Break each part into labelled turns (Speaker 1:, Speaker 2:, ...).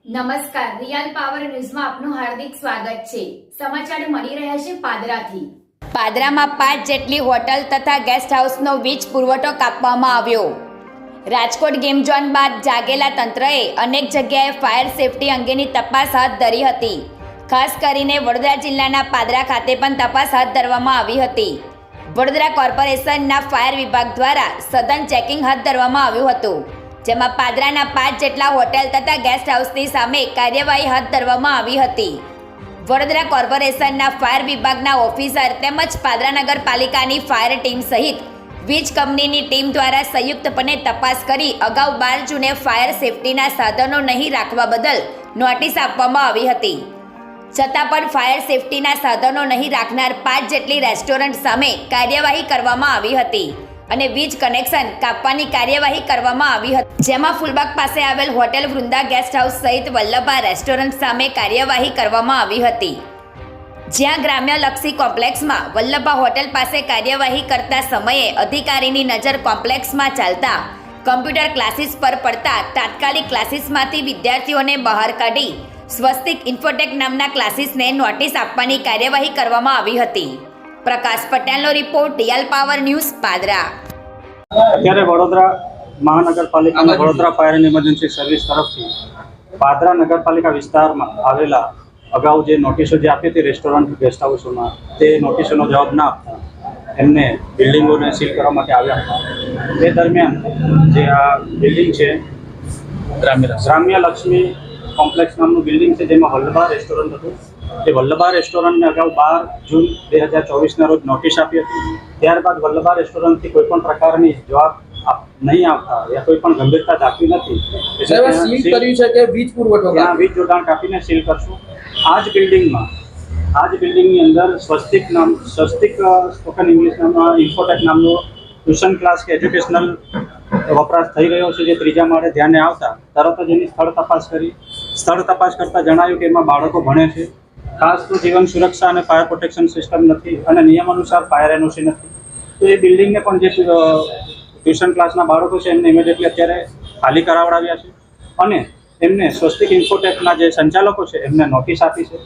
Speaker 1: નમસ્કાર, real power ન્યૂઝમાં આપનું હાર્દિક સ્વાગત છે। સમાચાર મળી રહ્યા છે પાદરાથી। પાદરામાં 5 જેટલી હોટલ તથા ગેસ્ટ હાઉસનો વીજ પુરવઠો કાપવામાં આવ્યો। રાજકોટ ગેમ ઝોન બાદ જાગેલા તંત્રએ અનેક જગ્યાએ ફાયર સેફટી અંગેની તપાસ હાથ ધરી હતી। ખાસ કરીને વડોદરા જિલ્લાના પાદરા ખાતે પણ તપાસ હાથ ધરવામાં આવી હતી। વડોદરા કોર્પોરેશનના ફાયર વિભાગ દ્વારા સઘન ચેકિંગ હાથ ધરવામાં આવ્યું હતું, જેમાં પાદરાના 5 જેટલા હોટેલ તથા ગેસ્ટ હાઉસની સામે કાર્યવાહી હાથ ધરવામાં આવી હતી। વડોદરા કોર્પોરેશનના ફાયર વિભાગના ઓફિસર તેમજ પાદરા નગરપાલિકાની ફાયર ટીમ સહિત વીજ કંપનીની ટીમ દ્વારા સંયુક્તપણે તપાસ કરી અગાઉ 12 જૂને ફાયર સેફટીના સાધનો નહીં રાખવા બદલ નોટિસ આપવામાં આવી હતી। છતાં પણ ફાયર સેફટીના સાધનો નહીં રાખનાર 5 જેટલી રેસ્ટોરન્ટ સામે કાર્યવાહી કરવામાં આવી હતી અને વીજ કનેક્શન કાપવાની કાર્યવાહી કરવામાં આવી હતી, જેમાં ફૂલબાગ પાસે આવેલ હોટેલ વૃંદા ગેસ્ટ હાઉસ સહિત વલ્લભા રેસ્ટોરન્ટ સામે કાર્યવાહી કરવામાં આવી હતી, જ્યાં ગ્રામ્યલક્ષી કોમ્પ્લેક્સમાં વલ્લભા હોટેલ પાસે કાર્યવાહી કરતા સમયે અધિકારીની નજર કોમ્પ્લેક્સમાં ચાલતા કમ્પ્યુટર ક્લાસીસ પર પડતા તાત્કાલિક ક્લાસીસમાંથી વિદ્યાર્થીઓને બહાર કાઢી સ્વસ્તિક ઇન્ફોટેક નામના ક્લાસીસને નોટિસ આપવાની કાર્યવાહી કરવામાં આવી હતી। પ્રકાશ પટેલનો report, real power news, Padra.
Speaker 2: અત્યારે વડોદરા મહાનગરપાલિકાના Vadodara fire and emergency service તરફથી પાદરા નગરપાલિકા વિસ્તારમાં આવેલા અગાઉ જે નોટિસો જે આપી હતી રેસ્ટોરન્ટ ગેસ્ટ હાઉસોમાં, તે નોટિસોનો જવાબ ના આપતા એમને બિલ્ડિંગોને સીલ કરવા માટે આવ્યા હતા। તે દરમિયાન જે આ બિલ્ડિંગ છે ગ્રામ્ય લક્ષ્મી કોમ્પ્લેક્સ નામનું બિલ્ડિંગ છે, જેમાં વલ્લભા રેસ્ટોરન્ટ હતું, તે વલ્લભા રેસ્ટોરન્ટને અગાઉ 12 જૂન 2024ના રોજ નોટિસ આપી હતી। ત્યારબાદ વલ્લભા રેસ્ટોરન્ટથી કોઈ પણ પ્રકારની જવાબ નહીં આવતા યા કોઈ પણ ગંભીરતા દાખવી નથી,
Speaker 3: સીલ કર્યું છે કે વીજ પુરવઠો
Speaker 2: વીજ જોડાણ કાપીને સીલ કરશું। આ જ બિલ્ડિંગની અંદર સ્વસ્તિક સ્પોકન ઇંગ્લિશ નામના ઇન્ફોટેક નામનો ટ્યુશન ક્લાસ કે એજ્યુકેશનલ વપરાશ થઈ રહ્યો છે, જે 3જા માળે ધ્યાને આવતા તરત જ એની સ્થળ તપાસ કરતાં જણાવ્યું કે એમાં બાળકો ભણે છે। ખાસ તો જીવન સુરક્ષા અને ફાયર પ્રોટેક્શન સિસ્ટમ નથી અને નિયમ અનુસાર ફાયર એનઓસી નથી, તો એ બિલ્ડિંગને પણ જે ટ્યુશન ક્લાસના બાળકો છે એમને ઇમિડિયેટલી અત્યારે ખાલી કરાવડાવ્યા છે અને એમને સ્વસ્તિક ઇન્ફોટેકના જે સંચાલકો છે એમને નોટિસ આપી છે।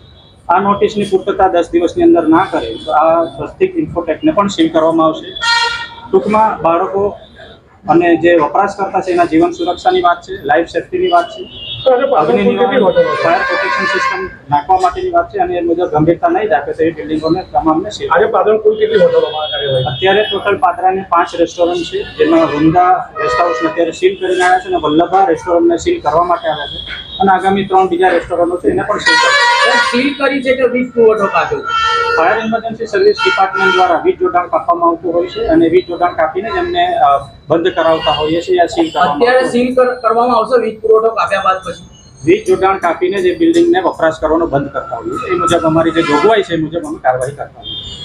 Speaker 2: આ નોટિસની પૂર્તતા 10 દિવસની અંદર ના કરે તો આ સ્વસ્તિક ઇન્ફોટેકને પણ સીલ કરવામાં આવશે। ટૂંકમાં બાળકો અને જે વપરાશકર્તા છે એના જીવન સુરક્ષાની વાત છે, લાઈફ સેફ્ટીની વાત છે, ફાયર પ્રોટેક્શન સિસ્ટમ નાખવા માટેની વાત છે અને એ મુજબ ગંભીરતા નહીં દાખવે તો એ બિલ્ડિંગોને તમામને સીલ। અત્યારે ટોટલ પાદરાને 5 રેસ્ટોરન્ટ છે, જેમાં વૃંદા ગેસ્ટ હાઉસને અત્યારે સીલ કરીને આવ્યા છે અને વલ્લભા રેસ્ટોરન્ટને સીલ કરવા માટે આવ્યા છે અને આગામી 3 બીજા રેસ્ટોરન્ટો છે એને પણ
Speaker 3: સીલ કરી છે કે વીજ પુરવઠો કાપ્યો?
Speaker 2: ફાયર ઇમરજન્સી સર્વિસ ડિપાર્ટમેન્ટ દ્વારા વીજ જોડાણ કાપવામાં આવતું હોય છે અને વીજ જોડાણ કાપીને જ એમને બંધ કરાવતા હોઈએ છીએ યા સીલ
Speaker 3: અત્યારે સીલ કરવામાં આવશે વીજ પુરવઠો કાપ્યા બાદ? પછી
Speaker 2: વીજ જોડાણ કાપીને જે બિલ્ડિંગને વપરાશ કરવાનો બંધ કરતા હોઈએ છીએ, એ મુજબ અમારી જે જોગવાઈ છે એ મુજબ અમે કાર્યવાહી કરતા હોઈએ છીએ।